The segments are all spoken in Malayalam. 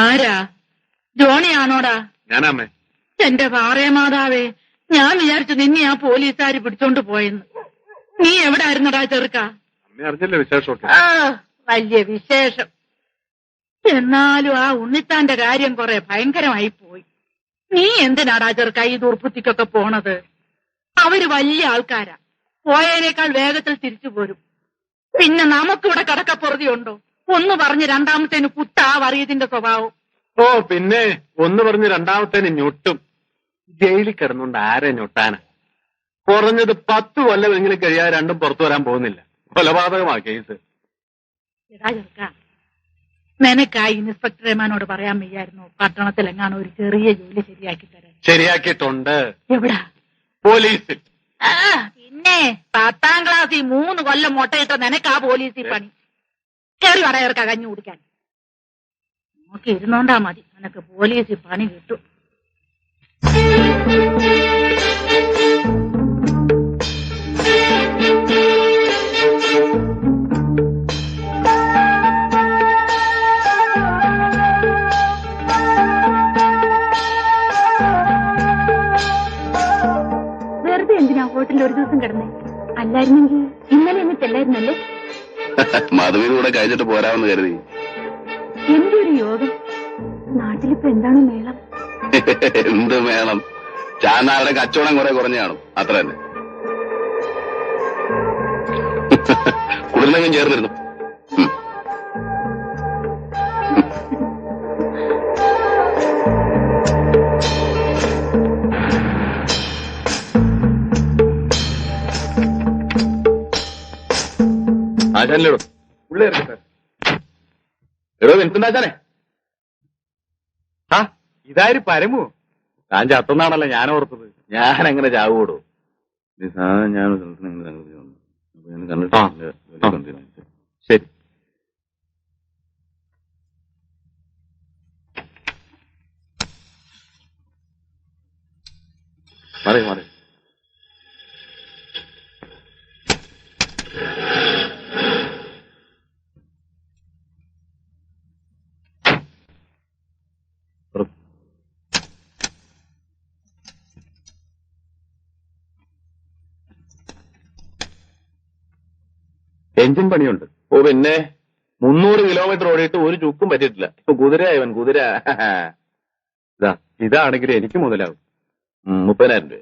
ആരാ? ജോണിയാണോടാ? ഞാനാമ്മേ. എന്റെ പാറേ മാതാവേ, ഞാൻ വിചാരിച്ചു നിന്നെ ആ പോലീസുകാര് പിടിച്ചോണ്ട് പോയെന്ന്. നീ എവിടെ ആയിരുന്നടാ ചെറുക്ക? അമ്മ അറിഞ്ഞല്ലേ വിശേഷമൊക്കെ? ആ, വലിയ വിശേഷം. എന്നാലും ആ ഉണ്ണിത്താന്റെ കാര്യം കുറെ ഭയങ്കരമായി പോയി. നീ എന്തിനാടാ ചെറുക്ക ഈ ദുർബുദ്ധിക്കൊക്കെ പോണത്? അവര് വലിയ ആൾക്കാരാ, പോയതിനേക്കാൾ വേഗത്തിൽ തിരിച്ചു പോരും. പിന്നെ നമുക്കിവിടെ കടക്കപ്പുറതിയുണ്ടോ? ഒന്ന് പറഞ്ഞ് രണ്ടാമത്തേന് കുത്താ വറിയതിന്റെ സ്വഭാവം. ഓ പിന്നെ ഒന്ന് പറഞ്ഞ് രണ്ടാമത്തേന് ഞൊട്ടും. ജയിലിൽ കിടന്നുകൊണ്ട് ആരെ ഞൊട്ടാന? കുറഞ്ഞത് 10 കൊല്ലമെങ്കിലും കഴിയാതെ രണ്ടും പുറത്തു വരാൻ പോകുന്നില്ല. കൊലപാതകമാ കേസ്. എടാ ചെറുക്ക, നിനക്ക് ആ ഇൻസ്പെക്ടർ റഹ്മാനോട് പറയാൻ വയ്യായിരുന്നു പട്ടണത്തിൽ എങ്ങാനും ഒരു ചെറിയ ജോലി ശരിയാക്കി തരാൻ? ശരിയാക്കിയിട്ടുണ്ട്. എവിടാ? പോലീസിൽ. പിന്നെ 10ാം ക്ലാസ്സിൽ 3 കൊല്ലം മുട്ടയിട്ട നിനക്ക് ആ പോലീസിൽ പണി. കയറി വടയർക്ക കഞ്ഞി കുടിക്കാൻ. നോക്കി ഇരുന്നോണ്ടാ മതി, നിനക്ക് പോലീസിൽ പണി കിട്ടും. വെറുതെ എന്തിനാ ഹോട്ടലിൽ ഒരു ദിവസം കിടന്നേ? അല്ലായിരുന്നെങ്കിൽ ഇന്നലെ എന്നിട്ടല്ലായിരുന്നല്ലേ? മാധവിയുടെ കഴിച്ചിട്ട് പോരാമെന്ന് കരുതി. എന്റെ ഒരു യോഗം. നാട്ടിലിപ്പോ എന്താണ് മേളം? എന്ത് മേളം? ചാനാരുടെ കച്ചവടം കുറെ കുറഞ്ഞു കാണും, അത്ര തന്നെ. കുളിർന്നെങ്കിലും ചേർന്നിരുന്നു. ആശാനിലിടോ ഉള്ളി ഇറക്കട്ടെ. എടോ വിൻസെന്റാശാനെ, ആ ഇതാര് പരമു? താൻ ചത്തുന്നാണല്ലോ ഞാൻ ഓർത്തത്. ഞാൻ എങ്ങനെ ചാവൂടോ? ഞാൻ ശരി. മാറി മാറി. എഞ്ചിൻ പണിയുണ്ട്. ഓ പിന്നെ 300 കിലോമീറ്റർ ഓടിയിട്ട് ഒരു ചുക്കും പറ്റിയിട്ടില്ല. കുതിരയവൻ കുതിര. ഇതാണെങ്കിൽ എനിക്ക് മുതലാവും. 30,000 രൂപ.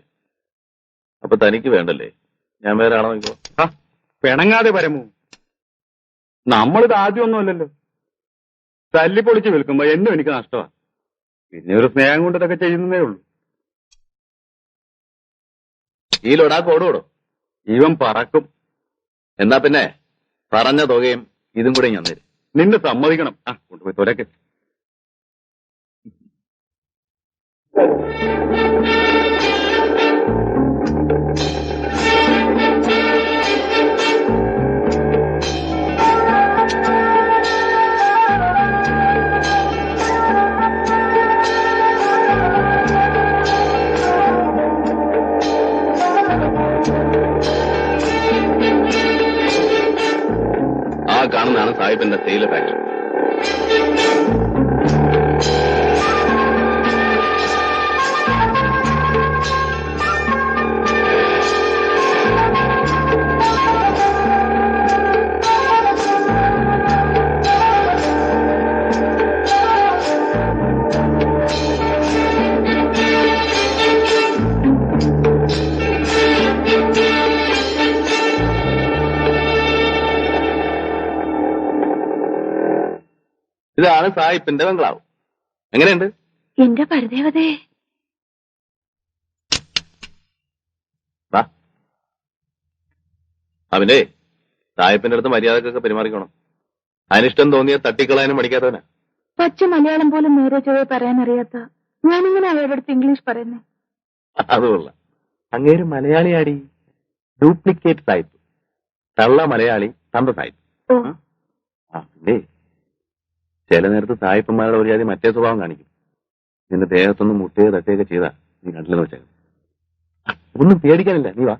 അപ്പൊ തനിക്ക് വേണ്ടല്ലേ? ഞാൻ വേറെ ആണോ നോക്കോ? പിണങ്ങാതെ പരമു. നമ്മളിത് ആദ്യമൊന്നുമല്ലല്ലോ. തല്ലിപ്പൊളിച്ച് വിൽക്കുമ്പോ എന്നും എനിക്ക് നഷ്ടമാണ്. പിന്നെ ഒരു സ്നേഹം കൊണ്ട് ഇതൊക്കെ ചെയ്യുന്നതേ ഉള്ളൂ. ഈ ലൊടാക്ക് ഓടോടോ? ഇവൻ പറക്കും. എന്നാ പിന്നെ പറഞ്ഞ തുകയും ഇതും കൂടെ ഞാൻ തരും. നിന്നെ സമ്മതിക്കണം. കൊണ്ടുപോയി തുരക്ക്. കാണുന്നതാണ് സാഹിബിന്റെ തേയില ഫാക്ടറി. ഇതാണ് സായിപ്പിന്റെ ബംഗ്ലാവ്. എങ്ങനെയുണ്ട്? എന്റെ പരദേവതേ. അവന്റെ സായിപ്പിന്റെ അടുത്ത് മര്യാദക്കൊക്കെ പെരുമാറിക്കണം. അതിനിഷ്ടം തോന്നിയ തട്ടിക്കളയാനും പഠിക്കാത്തവനാ. പച്ച മലയാളം പോലും നേരെ ചൊവ്വേ പറയാനറിയാത്ത ഞാനിങ്ങനെ അവരുടെ അടുത്ത് ഇംഗ്ലീഷ് പറയുന്നേ. അതുകൊള്ള. അങ്ങേര് മലയാളിയാടി. ഡ്യൂപ്ലിക്കേറ്റ് സായിപ്പ്. തള്ള മലയാളി, തന്ത സായിപ്പ്. പിന്നെ ചില നേരത്ത് സായിപ്പന്മാരുടെ ഒരു ജാതി മറ്റേ സ്വഭാവം കാണിക്കും. നിന്റെ ദേഹത്തൊന്നും മുട്ടുകയോ തട്ടുകയൊക്കെ ചെയ്താ നീ കണ്ടില്ലെന്ന് വെച്ചേക്കാം. ഒന്നും പേടിക്കാനില്ല, നീ വാ.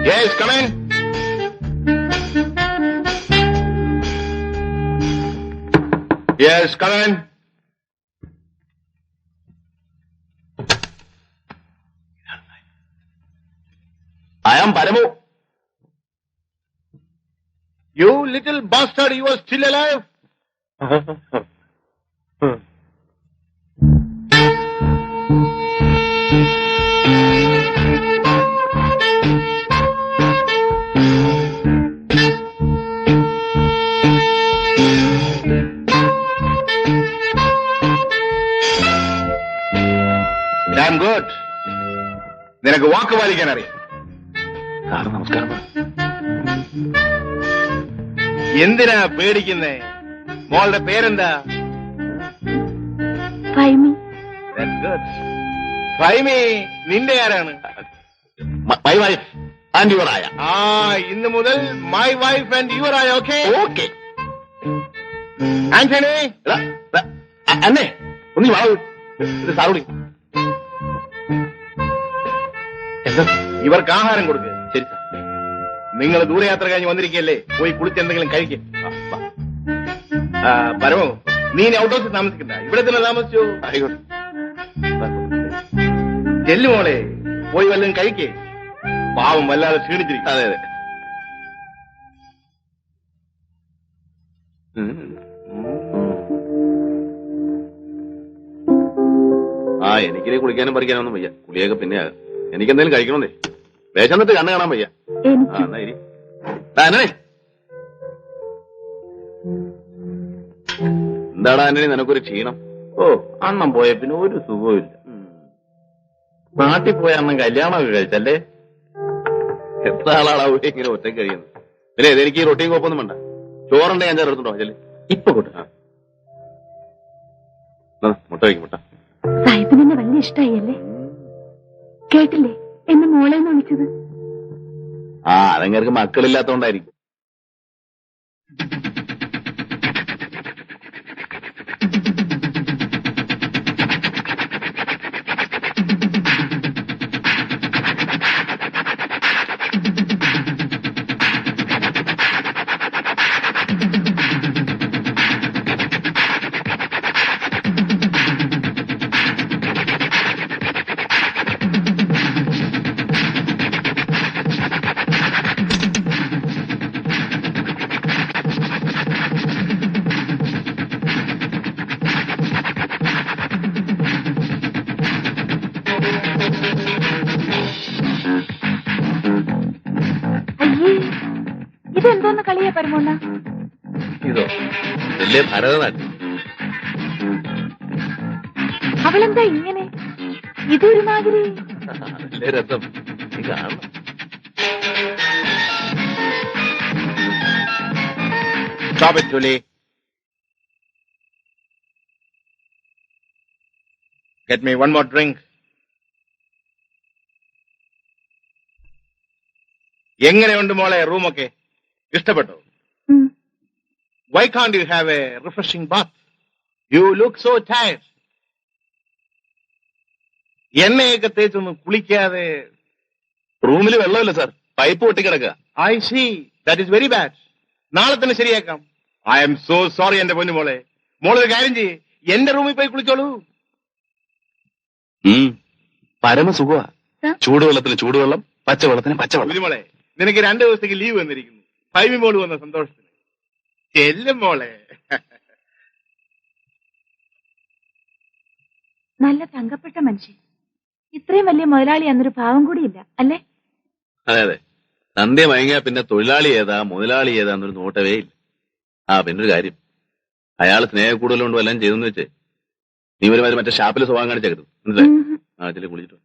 Yes, come in. Yes, come in. I am Paramu. You little bastard, you are still alive? Damn good. നിനക്ക് വാക്ക് പാലിക്കാൻ അറിയാം. സാർ നമസ്കാരം. എന്തിനാ പേടിക്കുന്നേ? മോളുടെ പേരെന്താ? ഫൈമി. That's good. ഫൈമി നിന്റെ ആരാണ്? My wife and your aya. ഇന്ന് മുതൽ മൈ വൈഫ് ആൻഡ് യുവർ ആയ. Okay Okay. ആന്റണി, അന്നേ ഒന്നി വളവ് ഇത് സാറോടി. എന്താ? ഇവർക്ക് ആഹാരം കൊടുക്കുക. ശരി സാർ. നിങ്ങൾ ദൂരയാത്ര കഴിഞ്ഞ് വന്നിരിക്കല്ലേ, പോയി കുളിച്ച് എന്തെങ്കിലും കഴിക്കും. പരമോ, നീ ഇനി ഔട്ട് ഹൗസിൽ താമസിക്കണ്ട, ഇവിടെ തന്നെ താമസിച്ചു. ആയിക്കോട്ടെ. ചെല്ലു മോളെ, പോയി വല്ലതും കഴിക്കേ. പാവം വല്ലാതെ ക്ഷീണിച്ചിരിക്കും. അതെ അതെ. എനിക്കിനി കുളിക്കാനും പറിക്കാനും ഒന്നും വയ്യ. കുളിയൊക്കെ പിന്നെ ആകാം. എനിക്കെന്തെങ്കിലും കഴിക്കണമെന്നേ. വേഷന്നിട്ട് കണ്ണ് കാണാൻ വയ്യ. എന്നാ ഇരി. ആന്റണി, എന്താടാ ആന്റണി നിനക്കൊരു ക്ഷീണം? അണ്ണം പോയ പിന്നെ ഒരു സുഖവും ഇല്ല. നാട്ടിൽ പോയ അണ്ണം കല്യാണമൊക്കെ കഴിച്ചല്ലേ? എത്ര ആളാളാവും ഇങ്ങനെ ഒറ്റയ്ക്ക് കഴിയുന്നത്. പിന്നെ എനിക്ക് ഈ റൊട്ടിയും കോപ്പൊന്നും വേണ്ട. ചോറുണ്ടെങ്കിൽ ഞാൻ ചേർത്തുണ്ടോ ചെല്ലേ? ഇപ്പൊ കൂട്ട. മുട്ട വയ്ക്കും മുട്ട. സാഹിബിനെ വലിയ ഇഷ്ടായി അല്ലേ? കേട്ടില്ലേ എന്നെ മോളെന്ന് വിളിച്ചത്? അതങ്ങൾക്ക് മക്കളില്ലാത്തോണ്ടായിരിക്കും. ഇതെന്തോന്ന് കളിയാ പരമോണ്ണ? ഇതോ വലിയ ഭരതനാട്യം. അവളെന്താ ഇങ്ങനെ? ഇതൊരുമാതിരി വലിയ രസം. നീ കാണണം. Stop it, Julie. Get me one more drink. എങ്ങനെയുണ്ട് മോളെ റൂമൊക്കെ? ഇഷ്ടപ്പെട്ടോ? Why can't you have a refreshing bath? You look so tired. എണ്ണയൊക്കെ തേച്ചൊന്നും കുളിക്കാതെ. റൂമിൽ വെള്ളമില്ല സാർ, പൈപ്പ് പൊട്ടിക്കിടക്കുക. I see. That is very bad. നാളെ തന്നെ ശരിയാക്കാം. I am so sorry എന്റെ പൊന്നു മോളെ. മോളൊരു കാര്യം ചെയ്യ്, എന്റെ റൂമിൽ പോയി കുളിച്ചോളൂ. പരമസുഖമാ. ചൂടുവെള്ളത്തിന് ചൂടുവെള്ളം, പച്ചവെള്ളത്തിന് പച്ചവെള്ളം. മോളെ, നിനക്ക് 2 ദിവസത്തേക്ക് ലീവ് വന്നിരിക്കുന്നു. ഫൈമി മോള് വന്ന സന്തോഷത്തിന്. ചെല്ലും മോളെ. നല്ല തങ്കപ്പെട്ട മനുഷ്യൻ. ഇത്രയും വലിയ മുതലാളി എന്നൊരു ഭാവം കൂടിയില്ല അല്ലേ? അതെ അതെ. സന്ധ്യ മയങ്ങിയാ പിന്നെ തൊഴിലാളി ഏതാ മുതലാളി ഏതാന്നൊരു നോട്ടവേ ഇല്ല. പിന്നൊരു കാര്യം, അയാൾ സ്നേഹക്കൂടുതലുകൊണ്ടും എല്ലാം ചെയ്തെന്ന് വെച്ചേ നീ ഒരുമാതിരി മറ്റേ ഷാപ്പിൽ സ്വഭാവം കാണിച്ചേക്കരുത്. മനസ്സിലായി? ചെല്ലി കുളിച്ചിട്ട്